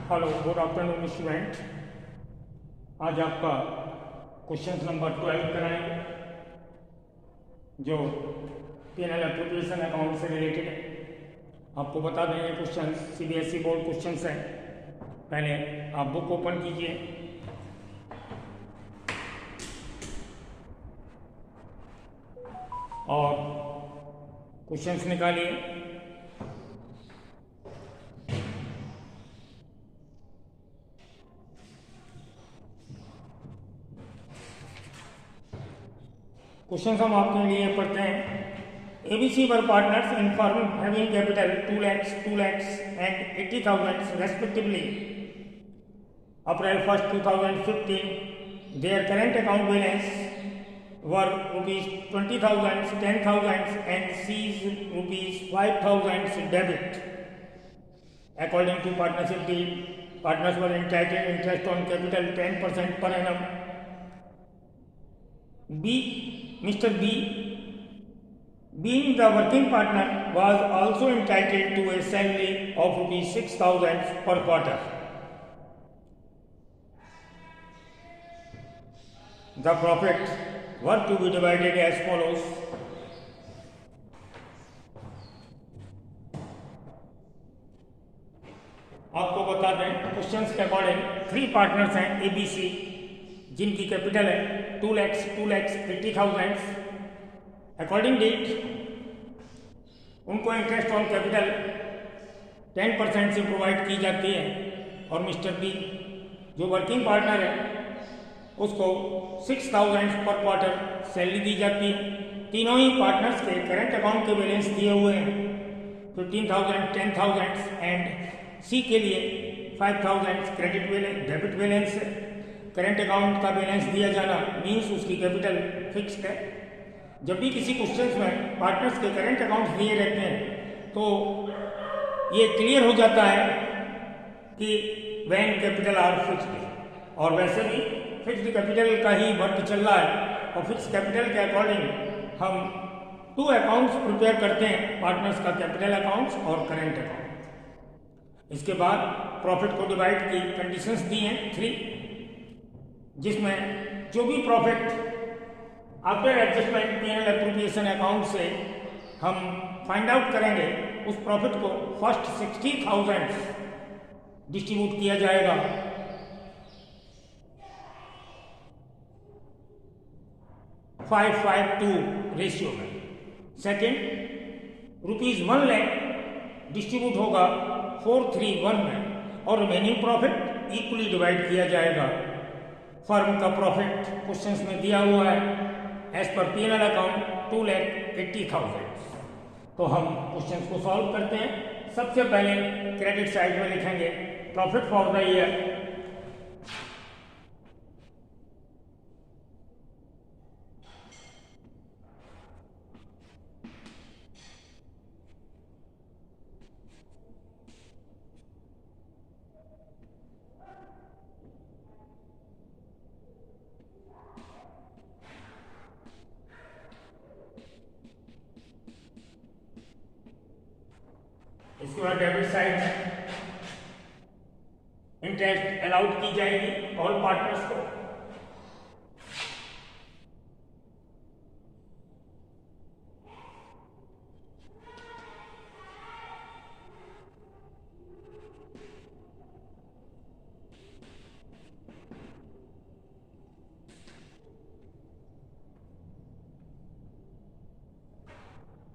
Hello, good afternoon student. आज आपका question number 12 कराएंगे जो पीएनएल एप्रोप्रिएशन अकाउंट से रिलेटेड है। आपको बता देंगे क्वेश्चन सीबीएसई बोर्ड क्वेश्चंस हैं। पहले आप बुक ओपन कीजिए और क्वेश्चंस निकालिए। क्वेश्चन हम आपके लिए पढ़ते हैं। ABC were partners in firm having capital 2 lakhs, 2 lakhs and 80,000 respectively. April 1st, 2015, their current account balance were rupees 20,000, 10,000 and C's rupees 5,000 debit. According to partnership deed, partners were entitled interest on capital 10% per annum. Mr. B, being the working partner, was also entitled to a salary of rupees 6,000 per quarter. The profits were to be divided as follows. आपको बता दें, questions के according 3 partners हैं ABC, जिनकी capital है 2 lakhs, 80,000। According date उनको interest on capital 10% से provide की जाती है और मिस्टर बी जो वर्किंग पार्टनर है उसको 6,000 पर क्वार्टर सैलरी दी जाती है। तीनों ही पार्टनर्स के करंट अकाउंट के बैलेंस दिए हुए हैं 15,000, 10,000 एंड सी के लिए 5,000 credit balance, debit balance. Current account का बैलेंस दिया जाना मीन्स उसकी कैपिटल फिक्स्ड है। जब भी किसी क्वेश्चंस में पार्टनर्स के करंट अकाउंट्स दिए रहते हैं तो ये क्लियर हो जाता है कि व्हेन कैपिटल आर फिक्स्ड, और वैसे भी फिक्स्ड कैपिटल का ही वर्क चल रहा है और फिक्स्ड कैपिटल के अकॉर्डिंग हम 2 अकाउंट्स प्रिपेयर करते हैं, पार्टनर्स का कैपिटल अकाउंट्स और करंट अकाउंट। इसके बाद प्रॉफिट को डिवाइड की कंडीशंस दी हैं 3, जिसमें जो भी profit after adjustment PNL appropriation account से हम फाइंड आउट करेंगे उस प्रॉफिट को फर्स्ट 60,000 डिस्ट्रीब्यूट किया जाएगा 5:5:2 रेशियो में। सेकेंड, ₹1 लाख डिस्ट्रीब्यूट होगा 4:3:1 में और रिमेनिंग प्रॉफिट इक्वली डिवाइड किया जाएगा। फर्म का प्रॉफिट क्वेश्चंस में दिया हुआ है एज पर पीएनएल अकाउंट 2,80,000। तो हम क्वेश्चंस को सॉल्व करते हैं। सबसे पहले क्रेडिट साइड में लिखेंगे प्रॉफिट फॉर द ईयर इसके बाद डेबिट साइड में इंटरेस्ट अलाउड की जाएगी ऑल पार्टनर्स को।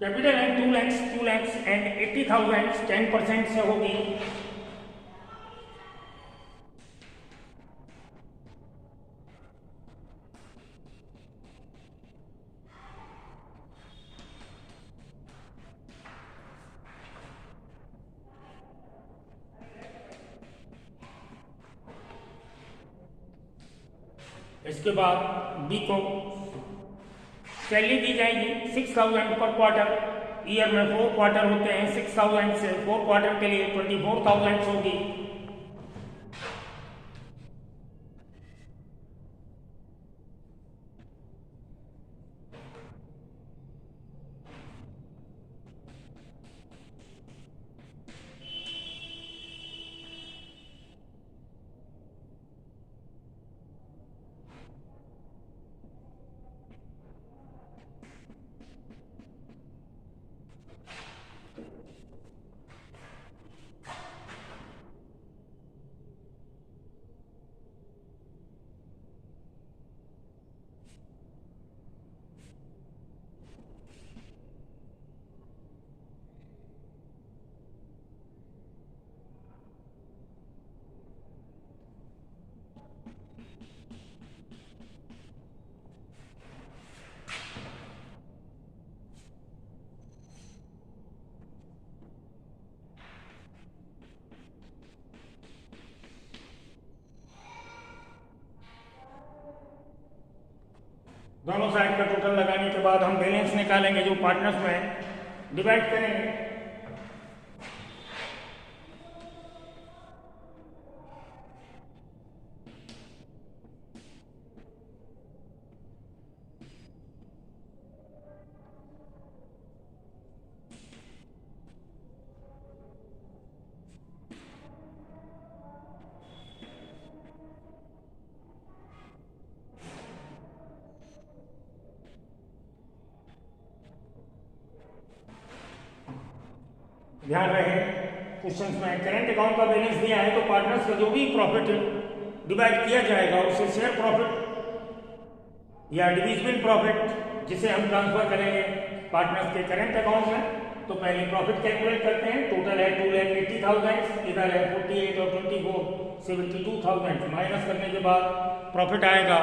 कैपिटल है 2 lakhs एंड 80,000 10% से होगी। इसके बाद बी को सैलरी दी जाएगी 6,000 पर क्वार्टर। ईयर में 4 क्वार्टर होते हैं, 6,000 से 4 क्वार्टर के लिए 24,000 होगी। दोनों साइड का टोटल लगाने के बाद हम बैलेंस निकालेंगे जो पार्टनर्स में डिवाइड करेंगे। ध्यान रहे क्वेश्चंस में करंट अकाउंट का बैलेंस दिया है तो पार्टनर्स का जो भी प्रॉफिट डिवाइड किया जाएगा उसे शेयर प्रॉफिट या डिविजिबल प्रॉफिट जिसे हम ट्रांसफर करेंगे पार्टनर्स के करंट अकाउंट में। तो पहले प्रॉफिट कैलकुलेट करते हैं। टोटल है 2,80,000, इधर है 48 और 24 72,000। माइनस करने के बाद प्रॉफिट आएगा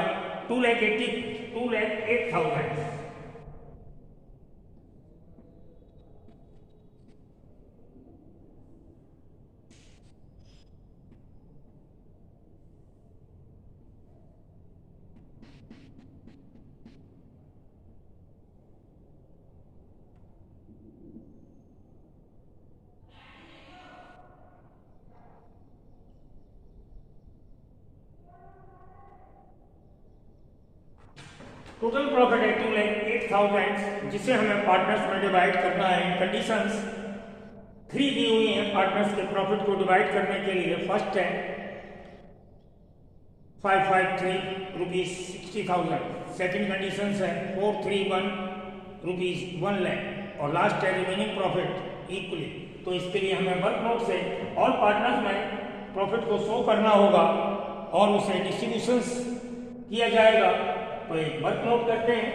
2,08,000। टोटल प्रॉफिट है 2,08,000 जिसे हमें पार्टनर्स में डिवाइड करना है। कंडीशंस 3 दी हुई हैं पार्टनर्स के प्रॉफिट को डिवाइड करने के लिए। फर्स्ट है 553 रुपीज 60,000। सेकेंड कंडीशन है 431 रुपीज 1 लाख और लास्ट है रिमेनिंग प्रॉफिट इक्वली। तो इसके लिए हमें वर्क नोट से ऑल पार्टनर्स में प्रॉफिट को शो करना होगा और उसे डिस्ट्रीब्यूशंस किया जाएगा। तो एक वर्क नोट करते हैं।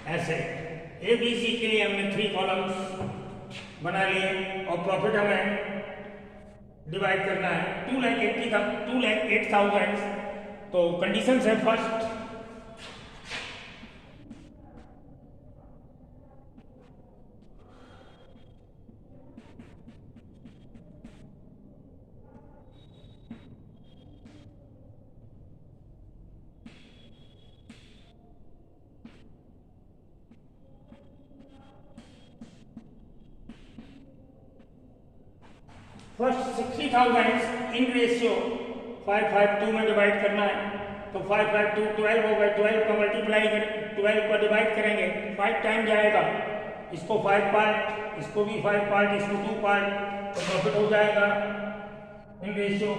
ऐसे ए बी सी के लिए हमने 3 कॉलम्स बना लिए और प्रॉफिट हमें डिवाइड करना है 2,08,000। तो कंडीशन है फर्स्ट फर्स्ट 60,000 इन रेशियो 552 में डिवाइड करना है। तो 552 12 होगा, 12 का मल्टीप्लाई 12 का डिवाइड करेंगे 5 टाइम जाएगा। इसको 5 पार्ट, इसको भी 5 पार्ट, इसको 2 पार्ट, तो प्रॉफिट हो जाएगा इन रेशियो।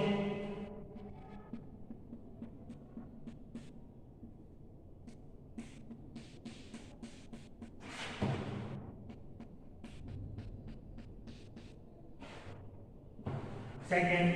सेकेंड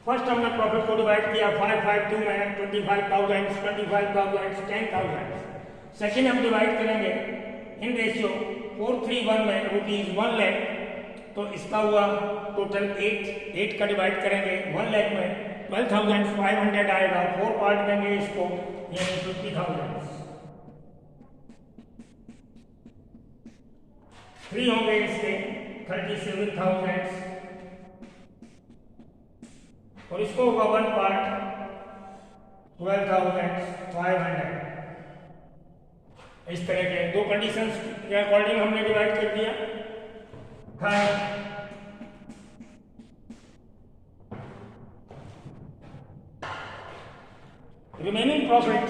फर्स्ट हमने प्रॉफिट को डिवाइड किया 552 में 25,000, 25,000, 10,000। सेकेंड हम डिवाइड करेंगे इन रेशियो 431 में ₹1 लाख। तो इसका हुआ टोटल 8 का डिवाइड करेंगे 1 लाख में 12,500 आएगा। 4 पार्ट देंगे इसको यानी 50,000। 3 होंगे इसके 37,000 और इसको होगा 1 पार्ट 12,500। इस तरह के 2 कंडीशंस के अकॉर्डिंग हमने डिवाइड कर दिया। थर्ड रिमेनिंग प्रॉफिट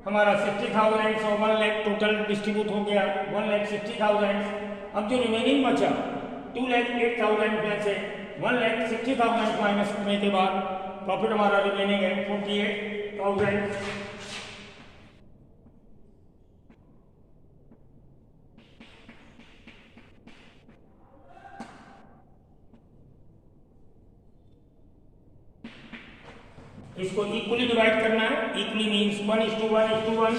हमारा 60,000 और 1 लाख टोटल डिस्ट्रीब्यूट हो गया 1,60,000। अब जो रिमेनिंग बचा 2,08,000 में से 1,60,000 माइनस करने के बाद प्रॉफिट हमारा रिमेनिंग है 48,000। इसको इक्वली डिवाइड करना है। Equally means 1:1:1।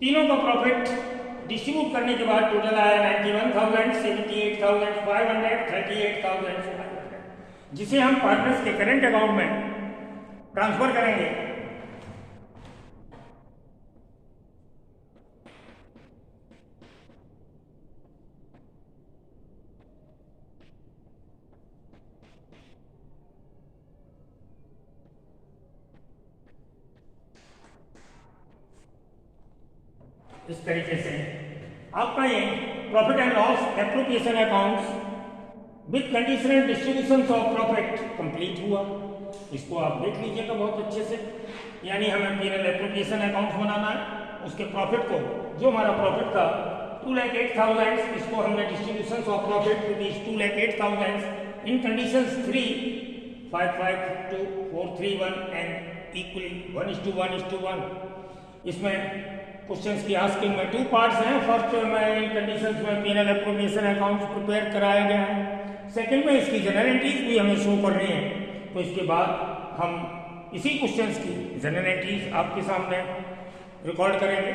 तीनों का प्रॉफिट डिस्ट्रीब्यूट करने के बाद टोटल आया 91,000, 78,500, 38,500, जिसे हम पार्टनर्स के करंट अकाउंट में ट्रांसफर करेंगे। इस तरीके से आपका ये profit and loss appropriation accounts with conditional distribution of profit complete हुआ। इसको आप देख लीजिएगा बहुत अच्छे से। यानी हमें P&L एप्रोप्रिएशन अकाउंट्स बनाना है। उसके प्रॉफिट को, जो हमारा प्रॉफिट था 2,08,000, इसको हमने distribution of profit rupees 2,08,000 in conditions 3, 5, 5, 2, 4, 3, 1 and equally 1:1:1। इसमें क्वेश्चंस की आस्किंग में 2 पार्ट्स हैं। फर्स्ट में इन कंडीशंस में P&L एप्रोप्रिएशन अकाउंट्स प्रिपेयर कराया गया है। सेकंड में इसकी जनरल एंट्रीज भी हमें शो करनी है। तो इसके बाद हम इसी क्वेश्चंस की जनरल एंट्रीज आपके सामने रिकॉर्ड करेंगे।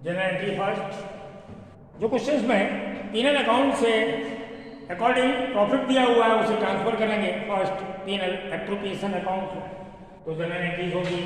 General entry first. जो क्वेश्चंस में P&L अकाउंट से अकॉर्डिंग प्रॉफिट दिया हुआ है उसे ट्रांसफर करेंगे फर्स्ट P&L एप्रोप्रिएशन अकाउंट में। तो जनरल एंट्रीज होगी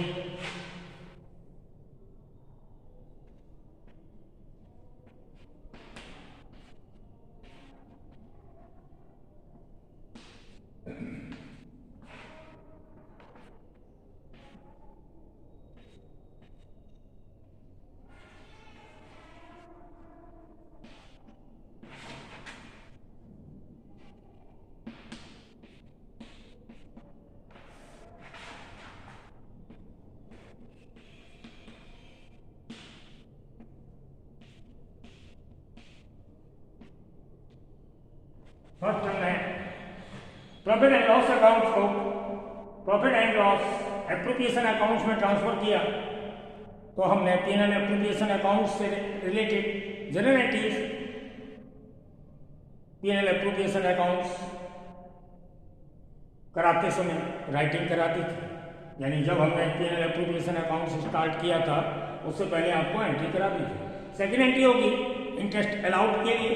फर्स्ट हमने प्रॉफिट एंड लॉस अकाउंट को profit and loss appropriation accounts में ट्रांसफर किया। तो हमने P&L एप्रोप्रिएशन अकाउंट से related general entries P&L appropriation accounts कराते समय राइटिंग कराती थी। यानी जब हमने P&L एप्रोप्रिएशन अकाउंट स्टार्ट किया था उससे पहले आपको एंट्री करा दी थी। सेकेंड एंट्री होगी इंटरेस्ट अलाउड के लिए।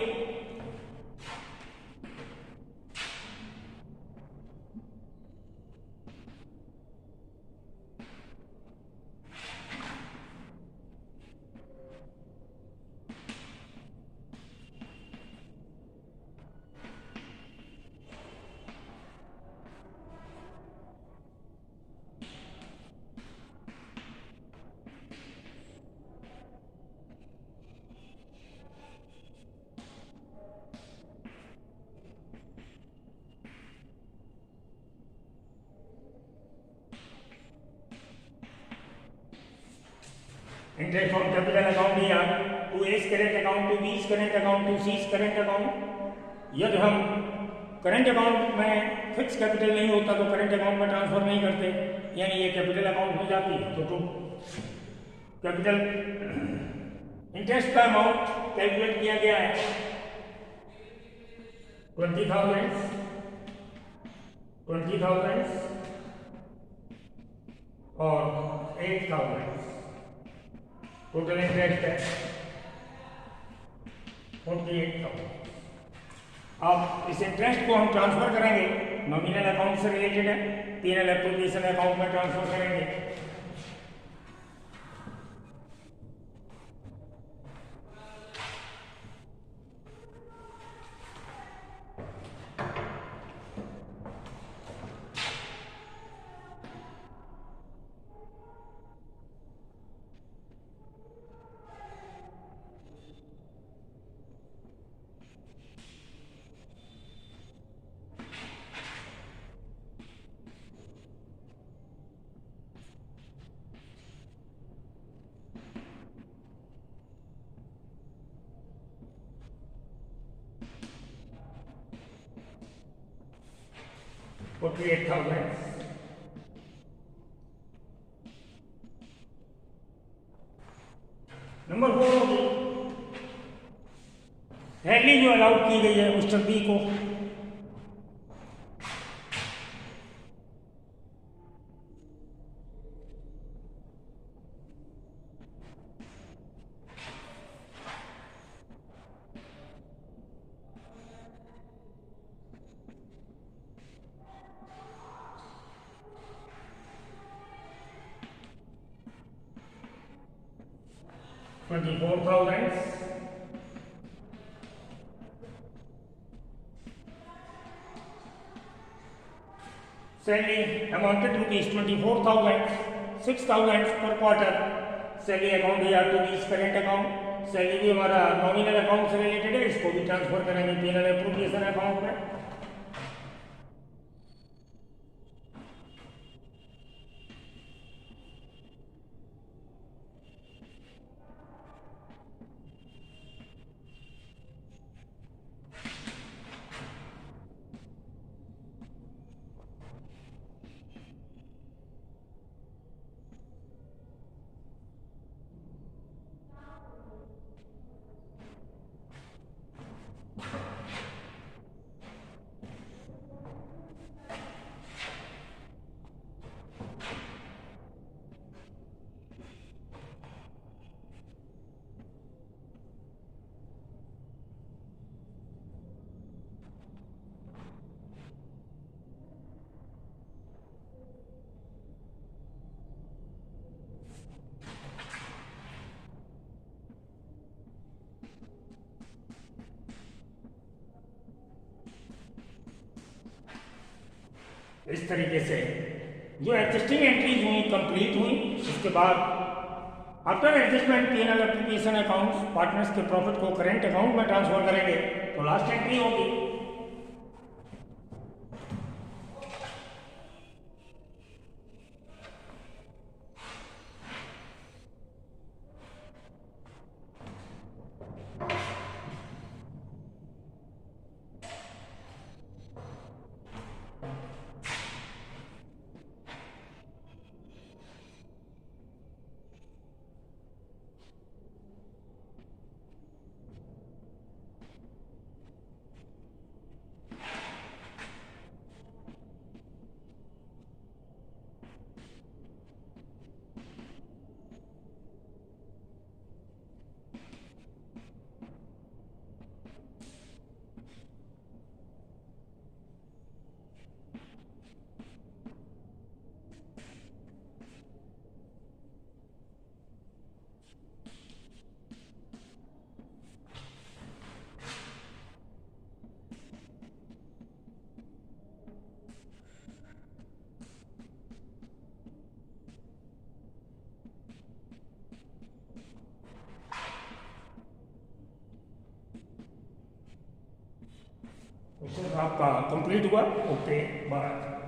Interest on capital account या to A's current account, to B's current account, to C's current account. यदि हम करंट अकाउंट में फिक्स कैपिटल नहीं होता तो करंट अकाउंट में ट्रांसफर नहीं करते, यानी ये कैपिटल अकाउंट हो जाती है। तो कैपिटल इंटरेस्ट का अमाउंट कैलकुलेट किया गया है 20,000 और 8,000 टोटल इंटरेस्ट है 48,000। अब इस इंटरेस्ट को हम ट्रांसफर करेंगे, नॉमिनल अकाउंट से रिलेटेड है, P&L एप्लीकेशन अकाउंट में ट्रांसफर करेंगे। नंबर 4 होगी सैलरी जो अलाउड की गई है मिस्टर बी को, $24,000 salary amounted to rupees 24,000, 6,000 per quarter salary account या to be current account। Salary भी हमारा नॉमिनल अकाउंट से रिलेटेड है, इसको भी ट्रांसफर करेंगे P&L एप्रोप्रिएशन अकाउंट में। इस तरीके से जो एडजस्टिंग एंट्रीज हुई कंप्लीट हुई, उसके बाद after adjustment P&L application account partners के प्रॉफिट को करेंट अकाउंट में ट्रांसफर करेंगे तो लास्ट एंट्री होगी आपका कंप्लीट हुआ। Okay bye.